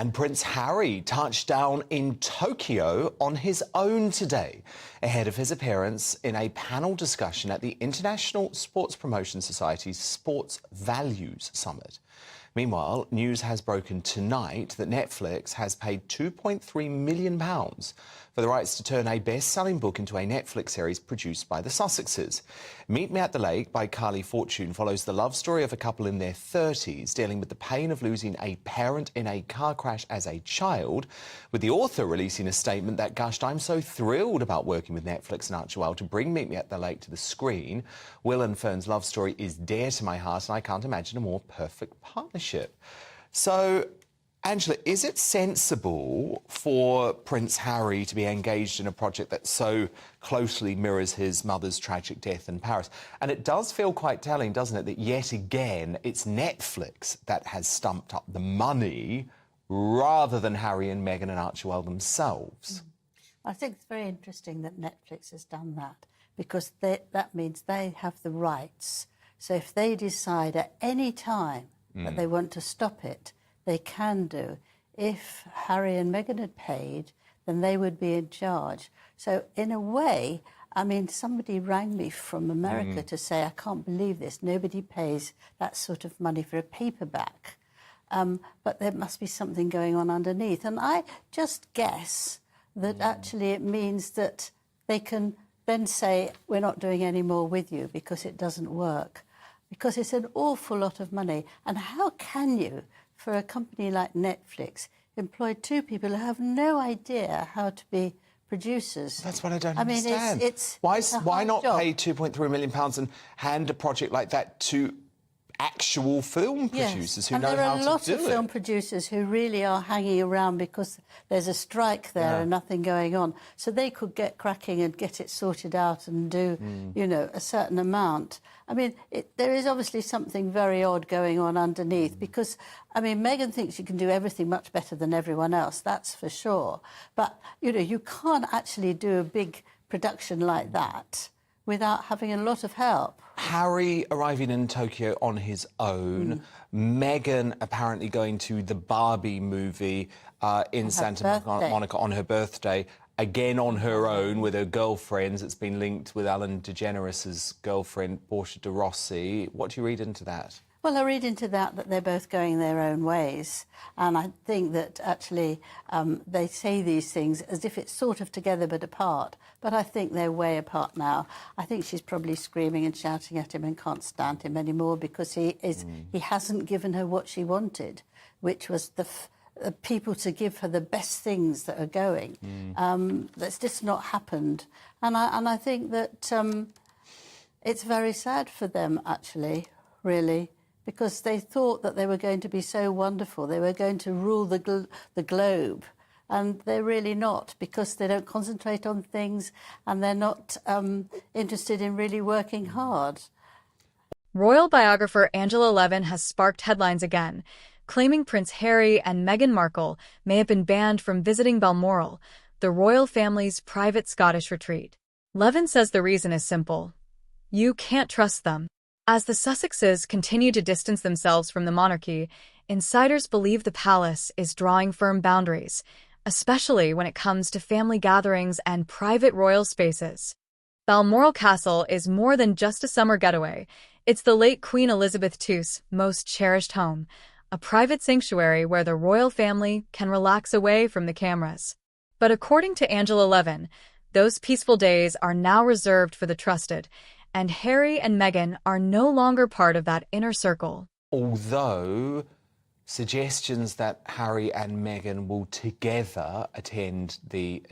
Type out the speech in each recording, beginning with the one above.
And Prince Harry touched down in Tokyo on his own today, ahead of his appearance in a panel discussion at the International Sports Promotion Society's Sports Values Summit. Meanwhile, news has broken tonight that Netflix has paid £2.3 million for the rights to turn a best-selling book into a Netflix series produced by the Sussexes. Meet Me at the Lake by Carly Fortune follows the love story of a couple in their 30s dealing with the pain of losing a parent in a car crash as a child, with the author releasing a statement that gushed, "I'm so thrilled about working with Netflix and Archewell to bring Meet Me at the Lake to the screen. Will and Fern's love story is dear to my heart and I can't imagine a more perfect partnership." So, Angela, is it sensible for Prince Harry to be engaged in a project that so closely mirrors his mother's tragic death in Paris? And it does feel quite telling, doesn't it, that yet again it's Netflix that has stumped up the money rather than Harry and Meghan and Archewell themselves. I think it's very interesting that Netflix has done that, because that means they have the rights. So if they decide at any time that they want to stop it, they can do. If Harry and Meghan had paid, then they would be in charge. So in a way, I mean, somebody rang me from America to say, I can't believe this, nobody pays that sort of money for a paperback. But there must be something going on underneath. And I just guess that actually it means that they can then say, we're not doing any more with you because it doesn't work. Because it's an awful lot of money. And how can you, for a company like Netflix, employ two people who have no idea how to be producers? That's what I don't understand. It's why not job. pay £2.3 million and hand a project like that to actual film producers who know how to do it? And there are a lot of film producers who really are hanging around because there's a strike there and nothing going on. So they could get cracking and get it sorted out and do, you know, a certain amount. I mean, there is obviously something very odd going on underneath because, I mean, Meghan thinks she can do everything much better than everyone else, that's for sure. But, you know, you can't actually do a big production like that without having a lot of help. Harry arriving in Tokyo on his own, Meghan apparently going to the Barbie movie in Santa Monica on her birthday, again on her own with her girlfriends. It's been linked with Ellen DeGeneres' girlfriend, Portia de Rossi. What do you read into that? Well, I read into that they're both going their own ways. And I think that actually they say these things as if it's sort of together but apart. But I think they're way apart now. I think she's probably screaming and shouting at him and can't stand him anymore because he hasn't given her what she wanted, which was the people to give her the best things that are going. That's just not happened. And I think that it's very sad for them, actually, really, because they thought that they were going to be so wonderful. They were going to rule the globe. And they're really not, because they don't concentrate on things and they're not interested in really working hard. Royal biographer Angela Levin has sparked headlines again, claiming Prince Harry and Meghan Markle may have been banned from visiting Balmoral, the royal family's private Scottish retreat. Levin says the reason is simple. You can't trust them. As the Sussexes continue to distance themselves from the monarchy, insiders believe the palace is drawing firm boundaries, especially when it comes to family gatherings and private royal spaces. Balmoral Castle is more than just a summer getaway. It's the late Queen Elizabeth II's most cherished home, a private sanctuary where the royal family can relax away from the cameras. But according to Angela Levin, those peaceful days are now reserved for the trusted, and Harry and Meghan are no longer part of that inner circle. Although suggestions that Harry and Meghan will together attend the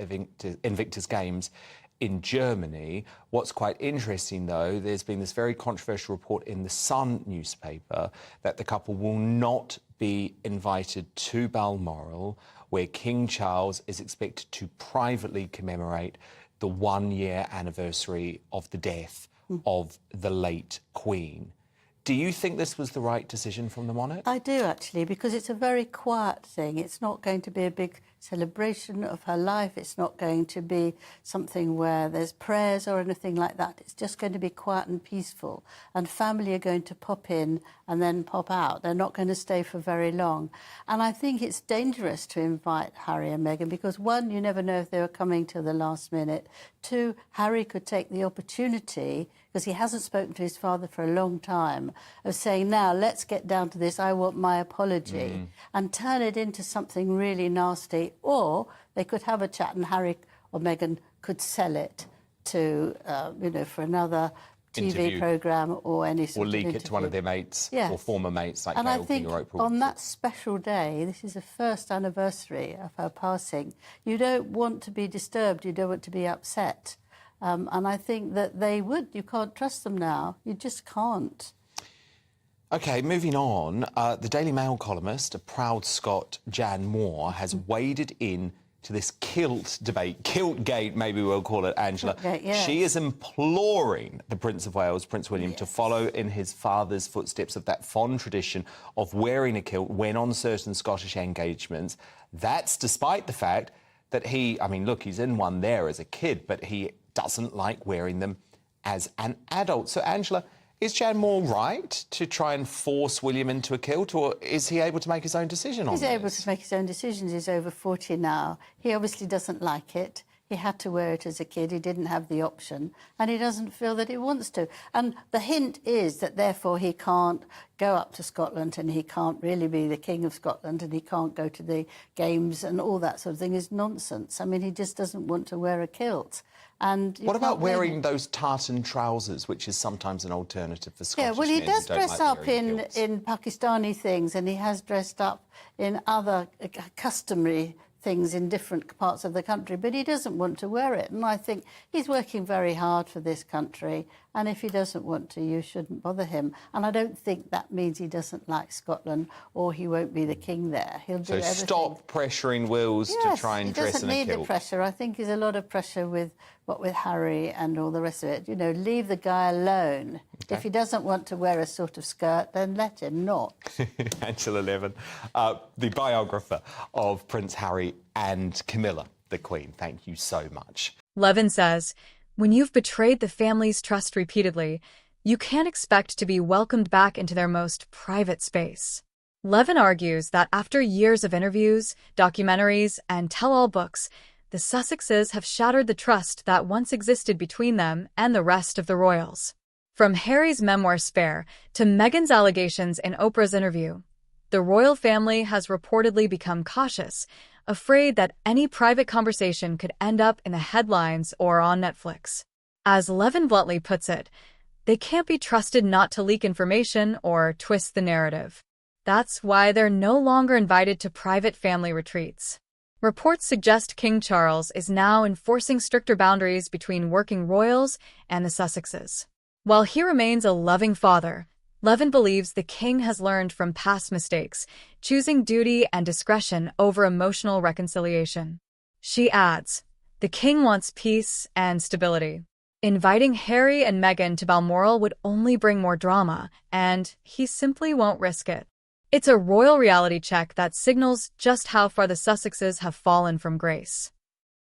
Invictus Games in Germany. What's quite interesting, though, there's been this very controversial report in the Sun newspaper that the couple will not be invited to Balmoral, where King Charles is expected to privately commemorate the one-year anniversary of the death of the late Queen. Do you think this was the right decision from the monarch? I do, actually, because it's a very quiet thing. It's not going to be a big celebration of her life. It's not going to be something where there's prayers or anything like that. It's just going to be quiet and peaceful. And family are going to pop in and then pop out. They're not going to stay for very long. And I think it's dangerous to invite Harry and Meghan because, one, you never know if they were coming till the last minute. Two, Harry could take the opportunity, because he hasn't spoken to his father for a long time, of saying, now, let's get down to this, I want my apology, and turn it into something really nasty. Or they could have a chat and Harry or Meghan could sell it to, for another TV programme or any sort of interview. Or leak it to one of their mates or former mates like And Gayle I think King or Oprah on Winfrey. that special day, this is the first anniversary of her passing, you don't want to be disturbed, you don't want to be upset. And I think that they would. You can't trust them now. You just can't. OK, moving on. The Daily Mail columnist, a proud Scot, Jan Moore, has waded in to this kilt debate. Kiltgate, maybe we'll call it, Angela. Kiltgate, yes. She is imploring the Prince of Wales, Prince William, to follow in his father's footsteps of that fond tradition of wearing a kilt when on certain Scottish engagements. That's despite the fact that he, look, he's in one there as a kid, but he doesn't like wearing them as an adult. So, Angela, is Jan Moore right to try and force William into a kilt, or is he able to make his own decision on this? He's able to make his own decisions. He's over 40 now. He obviously doesn't like it. He had to wear it as a kid. He didn't have the option, and he doesn't feel that he wants to. And the hint is that, therefore, he can't go up to Scotland and he can't really be the King of Scotland and he can't go to the games and all that sort of thing is nonsense. he just doesn't want to wear a kilt. And what about wearing those tartan trousers, which is sometimes an alternative for Scottish men? Yeah, well, he does dress up in Pakistani things, and he has dressed up in other customary things in different parts of the country, but he doesn't want to wear it. And I think he's working very hard for this country, and if he doesn't want to, you shouldn't bother him. And I don't think that means he doesn't like Scotland or he won't be the king there. He'll do everything. Stop pressuring Wills to try and dress in a kilt. He doesn't need the pressure. I think there's a lot of pressure with Harry and all the rest of it. Leave the guy alone. Okay. If he doesn't want to wear a sort of skirt, then let him not. Angela Levin, the biographer of Prince Harry and Camilla, the Queen. Thank you so much. Levin says, when you've betrayed the family's trust repeatedly, you can't expect to be welcomed back into their most private space. Levin argues that after years of interviews, documentaries, and tell-all books, the Sussexes have shattered the trust that once existed between them and the rest of the royals. From Harry's memoir Spare to Meghan's allegations in Oprah's interview, the royal family has reportedly become cautious, afraid that any private conversation could end up in the headlines or on Netflix. As Levin bluntly puts it, they can't be trusted not to leak information or twist the narrative. That's why they're no longer invited to private family retreats. Reports suggest King Charles is now enforcing stricter boundaries between working royals and the Sussexes. While he remains a loving father, Levin believes the king has learned from past mistakes, choosing duty and discretion over emotional reconciliation. She adds, the king wants peace and stability. Inviting Harry and Meghan to Balmoral would only bring more drama, and he simply won't risk it. It's a royal reality check that signals just how far the Sussexes have fallen from grace.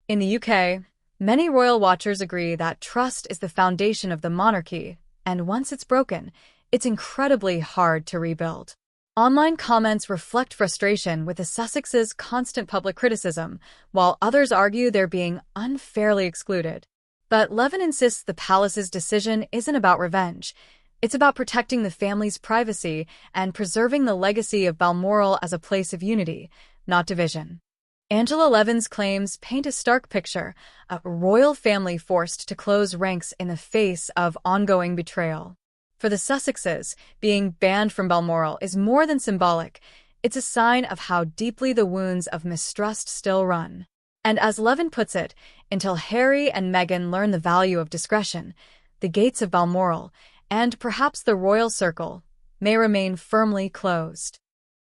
In the UK, many royal watchers agree that trust is the foundation of the monarchy, and once it's broken, it's incredibly hard to rebuild. Online comments reflect frustration with the Sussexes' constant public criticism, while others argue they're being unfairly excluded. But Levin insists the palace's decision isn't about revenge. It's about protecting the family's privacy and preserving the legacy of Balmoral as a place of unity, not division. Angela Levin's claims paint a stark picture, a royal family forced to close ranks in the face of ongoing betrayal. For the Sussexes, being banned from Balmoral is more than symbolic. It's a sign of how deeply the wounds of mistrust still run. And as Levin puts it, until Harry and Meghan learn the value of discretion, the gates of Balmoral, and perhaps the royal circle, may remain firmly closed.